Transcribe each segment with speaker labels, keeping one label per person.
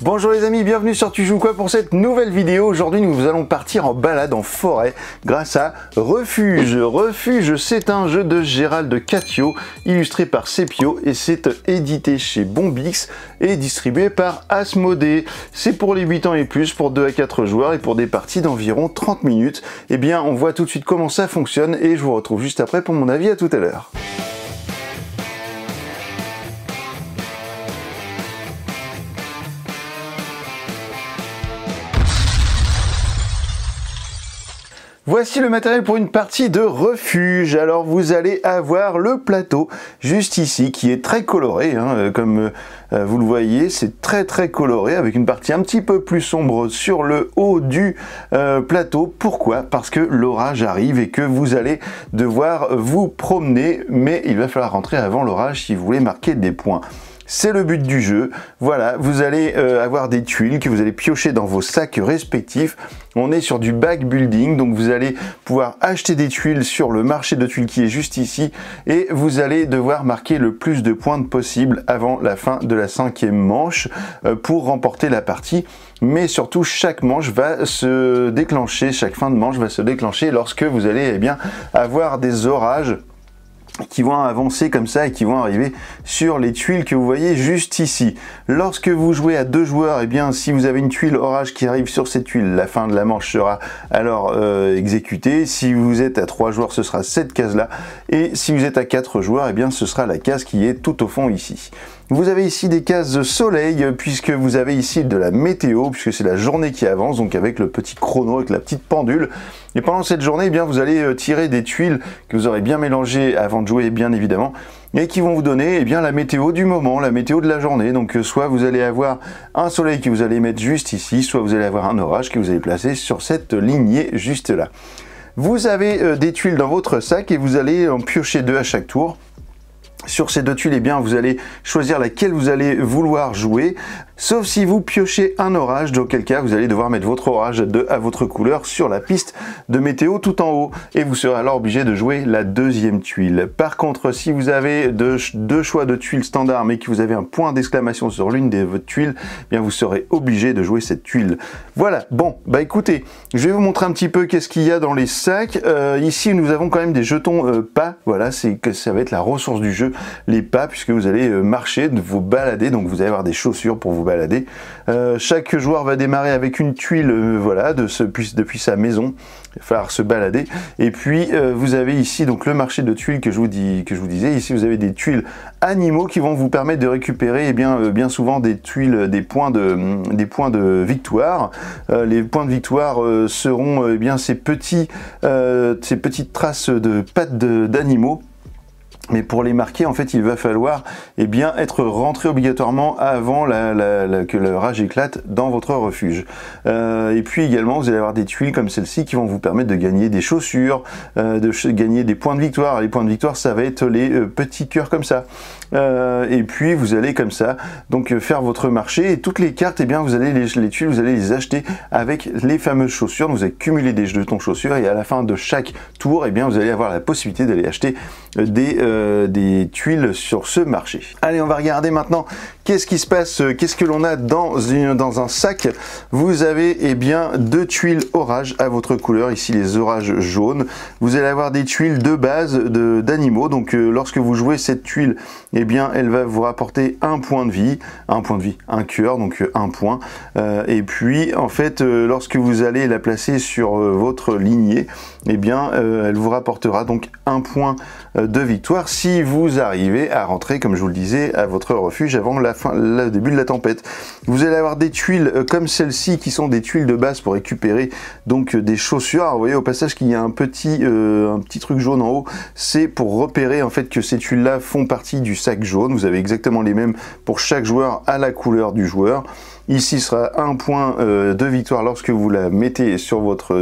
Speaker 1: Bonjour les amis, bienvenue sur Tu joues quoi pour cette nouvelle vidéo. Aujourd'hui nous allons partir en balade en forêt grâce à Refuge. Refuge, c'est un jeu de Gérald Catio illustré par Sepio et c'est édité chez Bombix et distribué par Asmodée. C'est pour les 8 ans et plus, pour 2 à 4 joueurs et pour des parties d'environ 30 minutes. Eh bien on voit tout de suite comment ça fonctionne et je vous retrouve juste après pour mon avis. À tout à l'heure. Voici le matériel pour une partie de Refuge. Alors vous allez avoir le plateau juste ici qui est très coloré, comme vous le voyez, c'est très coloré avec une partie un petit peu plus sombre sur le haut du plateau. Pourquoi? Parce que l'orage arrive et que vous allez devoir vous promener, mais il va falloir rentrer avant l'orage si vous voulez marquer des points. C'est le but du jeu. Voilà, vous allez avoir des tuiles que vous allez piocher dans vos sacs respectifs. On est sur du back building, donc vous allez pouvoir acheter des tuiles sur le marché de tuiles qui est juste ici et vous allez devoir marquer le plus de points possible avant la fin de la 5e manche pour remporter la partie. Mais surtout, chaque manche va se déclencher, chaque fin de manche va se déclencher lorsque vous allez avoir des orages qui vont avancer comme ça et qui vont arriver sur les tuiles que vous voyez juste ici. Lorsque vous jouez à 2 joueurs, si vous avez une tuile orage qui arrive sur cette tuile, la fin de la manche sera alors exécutée. Si vous êtes à 3 joueurs, ce sera cette case-là. Et si vous êtes à 4 joueurs, ce sera la case qui est tout au fond ici. Vous avez ici des cases soleil, puisque vous avez ici de la météo, puisque c'est la journée qui avance, donc avec le petit chrono, avec la petite pendule. Et pendant cette journée, vous allez tirer des tuiles que vous aurez bien mélangées avant de jouer, bien évidemment, et qui vont vous donner la météo du moment, la météo de la journée. Donc soit vous allez avoir un soleil que vous allez mettre juste ici, soit vous allez avoir un orage que vous allez placer sur cette lignée juste là. Vous avez des tuiles dans votre sac et vous allez en piocher 2 à chaque tour. Sur ces 2 tuiles, vous allez choisir laquelle vous allez vouloir jouer, sauf si vous piochez un orage, dans quel cas vous allez devoir mettre votre orage à votre couleur sur la piste de météo tout en haut, et vous serez alors obligé de jouer la 2e tuile. Par contre, si vous avez 2 choix de tuiles standard, mais que vous avez un point d'exclamation sur l'une de votre tuiles, vous serez obligé de jouer cette tuile. Voilà, bon, écoutez, je vais vous montrer un petit peu qu'est-ce qu'il y a dans les sacs. Ici, nous avons quand même des jetons pas, voilà, ça va être la ressource du jeu. Les pas, puisque vous allez marcher, vous balader, donc vous allez avoir des chaussures pour vous balader. Chaque joueur va démarrer avec une tuile, depuis sa maison. Il va falloir se balader. Et puis vous avez ici donc le marché de tuiles que je vous disais. Ici vous avez des tuiles animaux qui vont vous permettre de récupérer bien souvent des tuiles, des points de victoire. Les points de victoire seront ces petites traces de pattes d'animaux. Mais pour les marquer, il va falloir être rentré obligatoirement avant que l'orage éclate dans votre refuge. Et puis également, vous allez avoir des tuiles comme celle-ci qui vont vous permettre de gagner des chaussures, de gagner des points de victoire. Les points de victoire, ça va être les petits cœurs comme ça. Et puis vous allez comme ça donc faire votre marché et toutes les cartes, vous allez les tuiles, vous allez les acheter avec les fameuses chaussures. Vous allez cumuler des jetons chaussures et à la fin de chaque tour, vous allez avoir la possibilité d'aller acheter des tuiles sur ce marché. Allez, on va regarder maintenant qu'est-ce qui se passe, qu'est-ce que l'on a dans un sac. Vous avez 2 tuiles orage à votre couleur, ici les orages jaunes. Vous allez avoir des tuiles de base d'animaux, donc lorsque vous jouez cette tuile, elle va vous rapporter un point de vie, un cœur, donc 1 point. Et puis lorsque vous allez la placer sur votre lignée, elle vous rapportera donc 1 point de victoire si vous arrivez à rentrer, comme je vous le disais, à votre refuge avant le début de la tempête. Vous allez avoir des tuiles comme celle-ci qui sont des tuiles de base pour récupérer donc des chaussures. Alors, vous voyez au passage qu'il y a un petit truc jaune en haut, c'est pour repérer que ces tuiles-là font partie du sac jaune. Vous avez exactement les mêmes pour chaque joueur à la couleur du joueur. Ici sera 1 point de victoire lorsque vous la mettez sur votre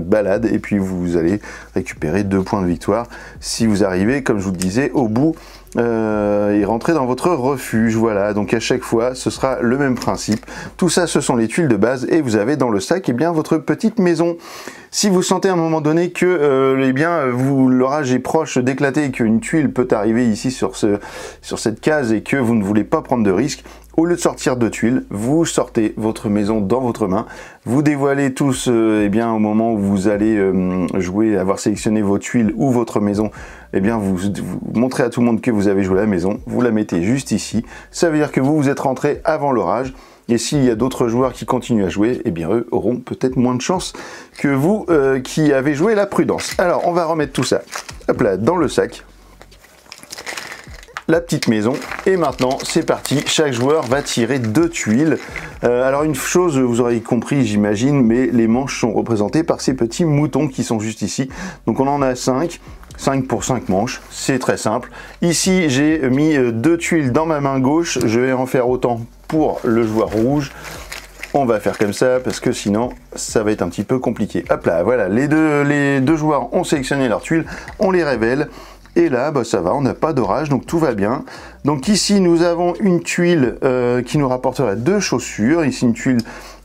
Speaker 1: balade, et puis vous allez récupérer 2 points de victoire si vous arrivez, comme je vous le disais, au bout et rentrer dans votre refuge. Voilà, donc à chaque fois ce sera le même principe. Tout ça, ce sont les tuiles de base, et vous avez dans le sac votre petite maison. Si vous sentez à un moment donné que l'orage est proche d'éclater et qu'une tuile peut arriver ici sur cette case et que vous ne voulez pas prendre de risque, au lieu de sortir 2 tuiles, vous sortez votre maison dans votre main, vous dévoilez tous eh bien, au moment où vous allez jouer, avoir sélectionné vos tuiles ou votre maison, eh bien, vous montrez à tout le monde que vous avez joué la maison, vous la mettez juste ici, ça veut dire que vous êtes rentré avant l'orage, et s'il y a d'autres joueurs qui continuent à jouer, eh bien eux auront peut-être moins de chance que vous qui avez joué la prudence. Alors on va remettre tout ça, hop là, dans le sac. La petite maison, et maintenant c'est parti, chaque joueur va tirer 2 tuiles. Alors une chose, vous aurez compris j'imagine, mais les manches sont représentées par ces petits moutons qui sont juste ici. Donc on en a 5 pour 5 manches, c'est très simple. Ici j'ai mis 2 tuiles dans ma main gauche, je vais en faire autant pour le joueur rouge. On va faire comme ça parce que sinon ça va être un petit peu compliqué. Hop là, voilà, les deux joueurs ont sélectionné leurs tuiles, on les révèle. Et là, bah, ça va, on n'a pas d'orage, donc tout va bien. Donc ici, nous avons une tuile qui nous rapporterait 2 chaussures. Ici, une tuile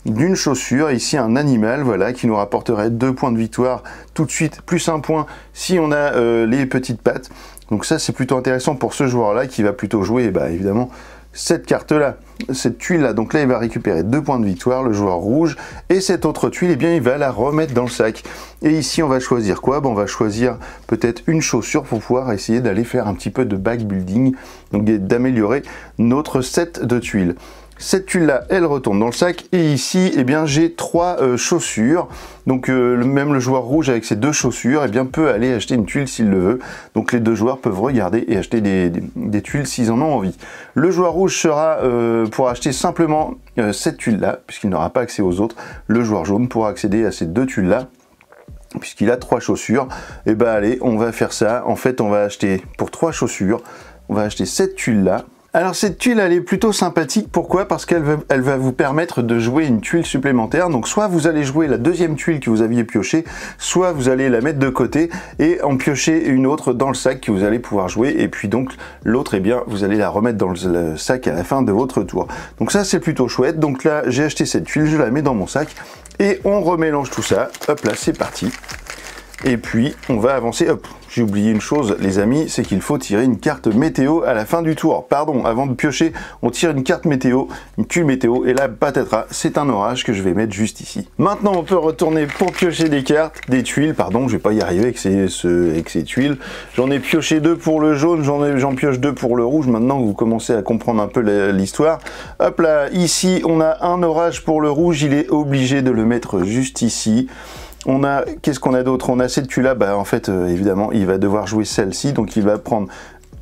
Speaker 1: d'une chaussure. Ici, un animal, voilà, qui nous rapporterait 2 points de victoire tout de suite, plus 1 point si on a les petites pattes. Donc ça, c'est plutôt intéressant pour ce joueur-là qui va plutôt jouer, bah, évidemment, cette carte-là, cette tuile-là. Donc là, il va récupérer 2 points de victoire, le joueur rouge. Et cette autre tuile, eh bien, il va la remettre dans le sac. Et ici, on va choisir quoi? Bon, on va choisir peut-être une chaussure pour pouvoir essayer d'aller faire un petit peu de backbuilding, donc d'améliorer notre set de tuiles. Cette tuile-là, elle retourne dans le sac. Et ici, eh bien, j'ai 3 chaussures. Donc, même le joueur rouge avec ses 2 chaussures, eh bien, peut aller acheter une tuile s'il le veut. Donc, les 2 joueurs peuvent regarder et acheter des tuiles s'ils en ont envie. Le joueur rouge sera pour acheter simplement cette tuile-là, puisqu'il n'aura pas accès aux autres. Le joueur jaune pourra accéder à ces 2 tuiles-là, puisqu'il a 3 chaussures. Et ben, allez, on va faire ça. En fait, on va acheter pour 3 chaussures, on va acheter cette tuile-là. Alors cette tuile, elle est plutôt sympathique. Pourquoi? Parce qu'elle va vous permettre de jouer une tuile supplémentaire. Donc soit vous allez jouer la deuxième tuile que vous aviez piochée, soit vous allez la mettre de côté et en piocher une autre dans le sac que vous allez pouvoir jouer. Et puis donc l'autre, eh bien, vous allez la remettre dans le sac à la fin de votre tour. Donc ça, c'est plutôt chouette. Donc là, j'ai acheté cette tuile, je la mets dans mon sac et on remélange tout ça. Hop là, c'est parti. Et puis, on va avancer. Hop, j'ai oublié une chose, les amis, c'est qu'il faut tirer une carte météo à la fin du tour. Pardon, avant de piocher, on tire une carte météo, une tuile météo, et là, patatras, c'est un orage que je vais mettre juste ici. Maintenant, on peut retourner pour piocher des cartes, des tuiles, pardon, je vais pas y arriver avec ces tuiles. J'en ai pioché 2 pour le jaune, j'en pioche 2 pour le rouge. Maintenant, vous commencez à comprendre un peu l'histoire. Hop là, ici, on a un orage pour le rouge, il est obligé de le mettre juste ici. On a, qu'est-ce qu'on a d'autre? On a cette tuile là, bah en fait évidemment il va devoir jouer celle-ci, donc il va prendre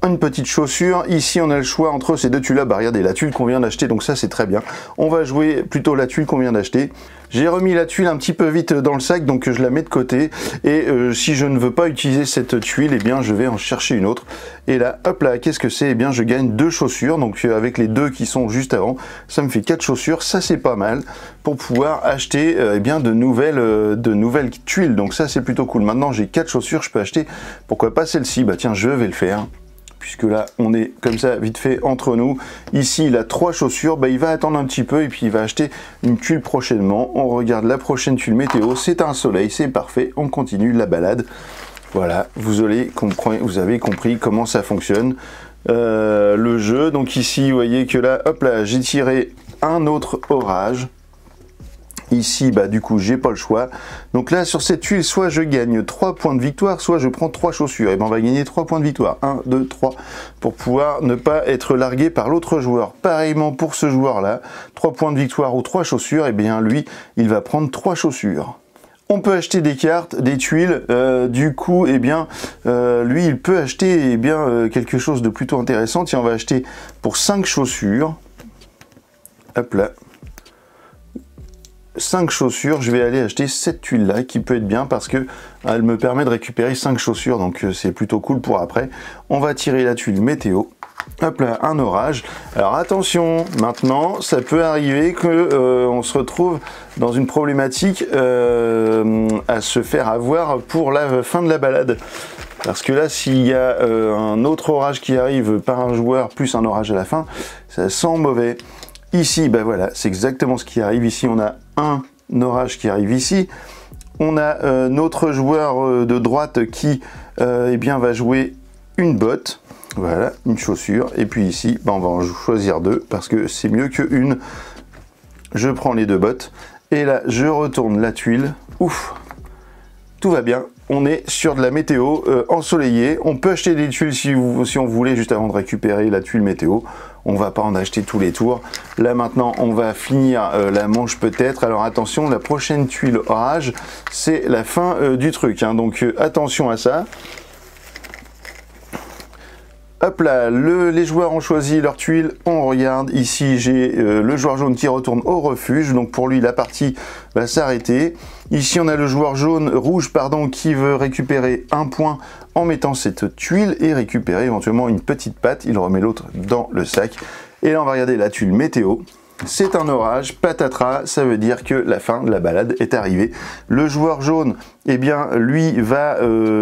Speaker 1: une petite chaussure. Ici on a le choix entre ces 2 tuiles là, bah regardez la tuile qu'on vient d'acheter, donc ça c'est très bien. On va jouer plutôt la tuile qu'on vient d'acheter. J'ai remis la tuile un petit peu vite dans le sac, donc je la mets de côté. Et si je ne veux pas utiliser cette tuile, eh bien je vais en chercher une autre. Et là, hop là, qu'est-ce que c'est? Eh bien je gagne 2 chaussures, donc avec les 2 qui sont juste avant, ça me fait 4 chaussures, ça c'est pas mal, pour pouvoir acheter eh bien de nouvelles tuiles. Donc ça c'est plutôt cool. Maintenant j'ai 4 chaussures, je peux acheter, pourquoi pas celle-ci? Bah tiens, je vais le faire. Puisque là, on est comme ça, vite fait, entre nous. Ici, il a 3 chaussures, bah, il va attendre un petit peu et puis il va acheter une tuile prochainement. On regarde la prochaine tuile météo, c'est un soleil, c'est parfait, on continue la balade. Voilà, vous avez compris comment ça fonctionne, le jeu. Donc ici, vous voyez que là, hop là, j'ai tiré un autre orage. Ici, bah du coup, j'ai pas le choix. Donc là, sur cette tuile, soit je gagne 3 points de victoire, soit je prends 3 chaussures. Et ben on va gagner 3 points de victoire. 1, 2, 3. Pour pouvoir ne pas être largué par l'autre joueur. Pareillement pour ce joueur-là, 3 points de victoire ou 3 chaussures, et bien lui, il va prendre 3 chaussures. On peut acheter des cartes, des tuiles, du coup, eh bien, lui, il peut acheter eh bien, quelque chose de plutôt intéressant. Tiens, on va acheter pour 5 chaussures. Hop là. 5 chaussures, je vais aller acheter cette tuile là qui peut être bien parce que elle me permet de récupérer 5 chaussures, donc c'est plutôt cool pour après. On va tirer la tuile météo. Hop là, un orage. Alors attention, maintenant, ça peut arriver que on se retrouve dans une problématique à se faire avoir pour la fin de la balade. Parce que là, s'il y a un autre orage qui arrive par un joueur plus un orage à la fin, ça sent mauvais. Ici, ben voilà, c'est exactement ce qui arrive. Ici, on a un orage qui arrive ici. On a notre joueur de droite qui eh bien, va jouer une botte. Voilà, une chaussure. Et puis ici, on va en choisir deux parce que c'est mieux qu'une. Je prends les deux bottes. Et là, je retourne la tuile. Ouf, tout va bien. On est sur de la météo ensoleillée. On peut acheter des tuiles si on voulait, juste avant de récupérer la tuile météo. On va pas en acheter tous les tours. Là maintenant, on va finir la manche peut-être. Alors attention, la prochaine tuile orage, c'est la fin du truc. Hein. Donc attention à ça. Hop là, les joueurs ont choisi leur tuile, on regarde, ici j'ai le joueur jaune qui retourne au refuge, donc pour lui la partie va s'arrêter. Ici on a le joueur rouge qui veut récupérer un point en mettant cette tuile et récupérer éventuellement une petite patte, il remet l'autre dans le sac. Et là on va regarder la tuile météo. C'est un orage, patatras, ça veut dire que la fin de la balade est arrivée. Le joueur jaune, eh bien, lui va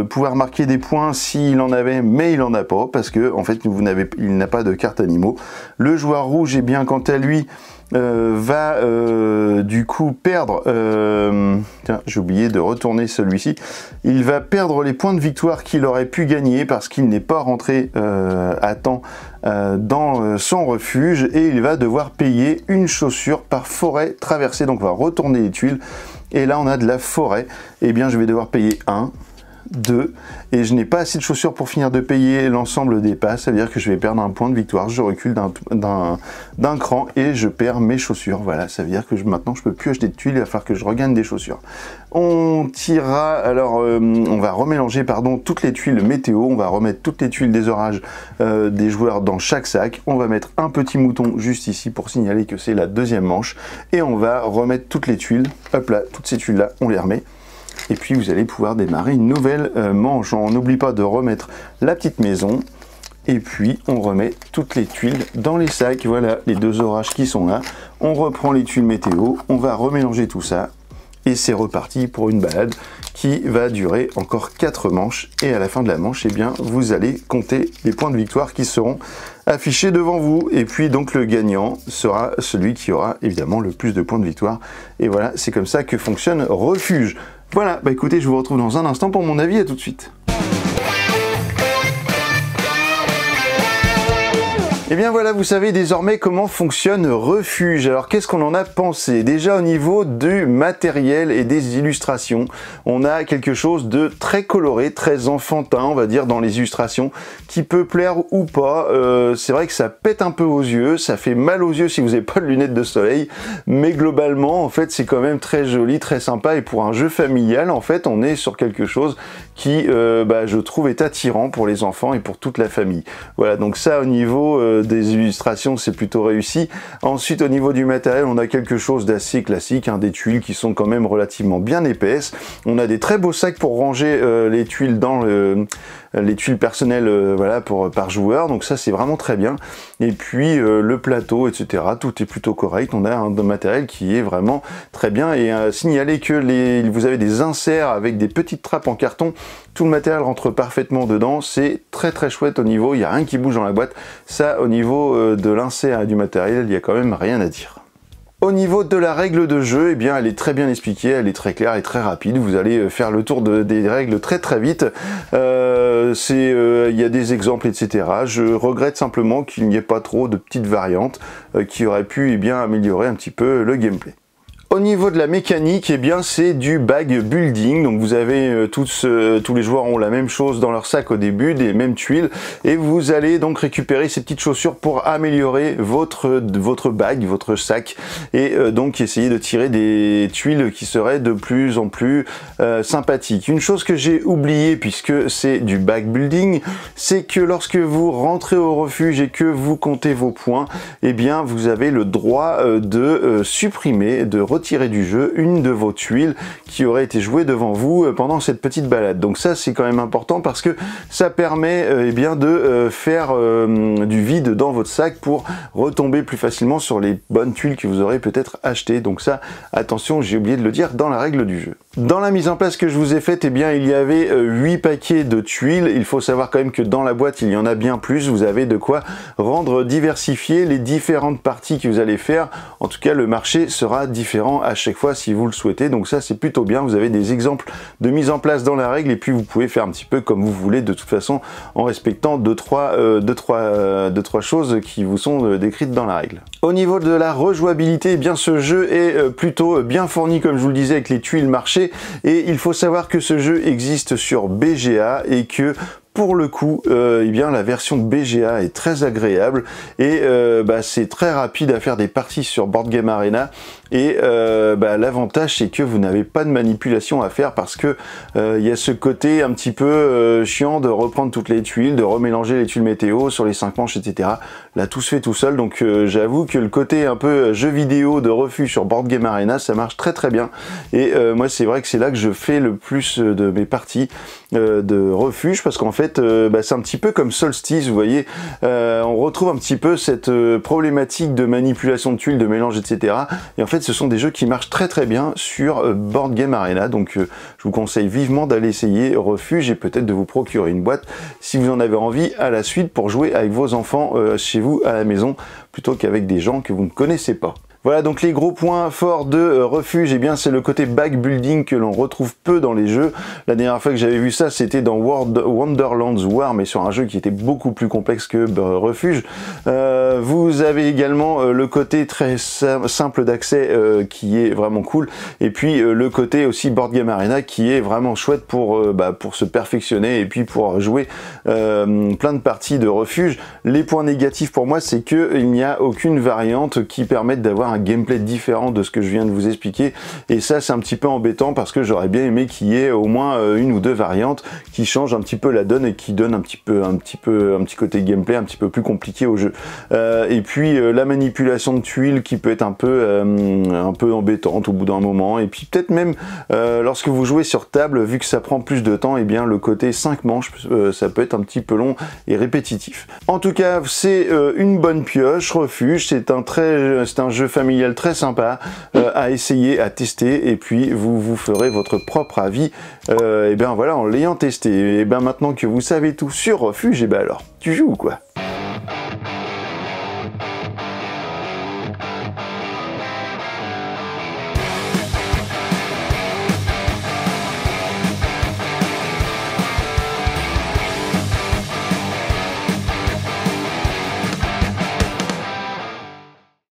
Speaker 1: pouvoir marquer des points s'il en avait, mais il en a pas, parce que en fait, il n'a pas de carte animaux. Le joueur rouge, eh bien, quant à lui, va du coup perdre, tiens, j'ai oublié de retourner celui-ci, il va perdre les points de victoire qu'il aurait pu gagner parce qu'il n'est pas rentré à temps dans son refuge et il va devoir payer une chaussure par forêt traversée. Donc on va retourner les tuiles et là on a de la forêt, et bien je vais devoir payer 1, 2, et je n'ai pas assez de chaussures pour finir de payer l'ensemble des passes, ça veut dire que je vais perdre un point de victoire, je recule d'un cran et je perds mes chaussures. Voilà, ça veut dire que maintenant je peux plus acheter de tuiles, il va falloir que je regagne des chaussures. On tirera, alors on va remélanger toutes les tuiles météo, on va remettre toutes les tuiles des orages des joueurs dans chaque sac, on va mettre un petit mouton juste ici pour signaler que c'est la deuxième manche, et on va remettre toutes les tuiles, hop là, toutes ces tuiles là, on les remet. Et puis vous allez pouvoir démarrer une nouvelle manche. On n'oublie pas de remettre la petite maison. Et puis on remet toutes les tuiles dans les sacs. Voilà les deux orages qui sont là. On reprend les tuiles météo. On va remélanger tout ça. Et c'est reparti pour une balade qui va durer encore 4 manches. Et à la fin de la manche, eh bien, vous allez compter les points de victoire qui seront affichés devant vous. Et puis donc le gagnant sera celui qui aura évidemment le plus de points de victoire. Et voilà, c'est comme ça que fonctionne Refuge. Voilà, bah écoutez, je vous retrouve dans un instant pour mon avis, à tout de suite. Et bien voilà, vous savez désormais comment fonctionne Refuge. Alors qu'est-ce qu'on en a pensé? Déjà au niveau du matériel et des illustrations, on a quelque chose de très coloré, très enfantin, on va dire, dans les illustrations, qui peut plaire ou pas. C'est vrai que ça pète un peu aux yeux, ça fait mal aux yeux si vous n'avez pas de lunettes de soleil, mais globalement, en fait, c'est quand même très joli, très sympa, et pour un jeu familial, en fait, on est sur quelque chose qui, je trouve, est attirant pour les enfants et pour toute la famille. Voilà, donc ça, au niveau des illustrations, c'est plutôt réussi. Ensuite, au niveau du matériel, on a quelque chose d'assez classique, hein, des tuiles qui sont quand même relativement bien épaisses. On a des très beaux sacs pour ranger les tuiles dans les tuiles personnelles, voilà, par joueur. Donc ça, c'est vraiment très bien. Et puis le plateau, etc. Tout est plutôt correct. On a un matériel qui est vraiment très bien. Et signaler que vous avez des inserts avec des petites trappes en carton. Tout le matériel rentre parfaitement dedans. C'est très très chouette au niveau. Il n'y a rien qui bouge dans la boîte. Ça, au niveau de l'insert et du matériel, il n'y a quand même rien à dire. Au niveau de la règle de jeu, eh bien, elle est très bien expliquée, elle est très claire et très rapide. Vous allez faire le tour des règles très très vite. Il y a des exemples, etc. Je regrette simplement qu'il n'y ait pas trop de petites variantes qui auraient pu améliorer un petit peu le gameplay. Au niveau de la mécanique, eh bien c'est du bag building, donc vous avez tous les joueurs ont la même chose dans leur sac au début, des mêmes tuiles, et vous allez donc récupérer ces petites chaussures pour améliorer votre bag, votre sac, et donc essayer de tirer des tuiles qui seraient de plus en plus sympathiques. Une chose que j'ai oubliée, puisque c'est du bag building, c'est que lorsque vous rentrez au refuge et que vous comptez vos points, eh bien vous avez le droit de supprimer, de retirer du jeu une de vos tuiles qui aurait été jouée devant vous pendant cette petite balade. Donc ça, c'est quand même important parce que ça permet de faire du vide dans votre sac pour retomber plus facilement sur les bonnes tuiles que vous aurez peut-être achetées. Donc ça, attention, j'ai oublié de le dire dans la règle du jeu. Dans la mise en place que je vous ai faite, eh bien, il y avait 8 paquets de tuiles. Il faut savoir quand même que dans la boîte, il y en a bien plus. Vous avez de quoi rendre diversifier les différentes parties que vous allez faire. En tout cas, le marché sera différent différent à chaque fois si vous le souhaitez. Donc ça c'est plutôt bien, vous avez des exemples de mise en place dans la règle et puis vous pouvez faire un petit peu comme vous voulez de toute façon en respectant deux trois choses qui vous sont décrites dans la règle. Au niveau de la rejouabilité, eh bien ce jeu est plutôt bien fourni comme je vous le disais avec les tuiles marché, et il faut savoir que ce jeu existe sur BGA et que pour le coup, eh bien la version BGA est très agréable et c'est très rapide à faire des parties sur Board Game Arena. Et l'avantage c'est que vous n'avez pas de manipulation à faire parce que il y a ce côté un petit peu chiant de reprendre toutes les tuiles, de remélanger les tuiles météo sur les 5 manches, etc. Là tout se fait tout seul, donc j'avoue que le côté un peu jeu vidéo de refuge sur Board Game Arena, ça marche très très bien. Et moi c'est vrai que c'est là que je fais le plus de mes parties de refuge, parce qu'en fait c'est un petit peu comme Solstice, vous voyez, on retrouve un petit peu cette problématique de manipulation de tuiles, de mélange, etc. Et en fait ce sont des jeux qui marchent très très bien sur Board Game Arena, donc je vous conseille vivement d'aller essayer Refuge et peut-être de vous procurer une boîte si vous en avez envie à la suite pour jouer avec vos enfants chez vous à la maison plutôt qu'avec des gens que vous ne connaissez pas. Voilà donc les gros points forts de Refuge, eh bien c'est le côté back building que l'on retrouve peu dans les jeux. La dernière fois que j'avais vu ça c'était dans Wonderlands War, mais sur un jeu qui était beaucoup plus complexe que Refuge. Vous avez également le côté très simple d'accès qui est vraiment cool, et puis le côté aussi Board Game Arena qui est vraiment chouette pour se perfectionner et puis pour jouer plein de parties de Refuge. Les points négatifs pour moi c'est que il n'y a aucune variante qui permette d'avoir un gameplay différent de ce que je viens de vous expliquer, et ça c'est un petit peu embêtant parce que j'aurais bien aimé qu'il y ait au moins une ou deux variantes qui changent un petit peu la donne et qui donnent un petit côté gameplay un petit peu plus compliqué au jeu. Et puis la manipulation de tuiles qui peut être un peu embêtante au bout d'un moment, et puis peut-être même lorsque vous jouez sur table, vu que ça prend plus de temps, et bien le côté 5 manches ça peut être un petit peu long et répétitif. En tout cas c'est une bonne pioche. Refuge, c'est un jeu familial très sympa à essayer, à tester, et puis vous ferez votre propre avis et bien voilà en l'ayant testé. Et bien maintenant que vous savez tout sur Refuge, et bien alors tu joues ou quoi?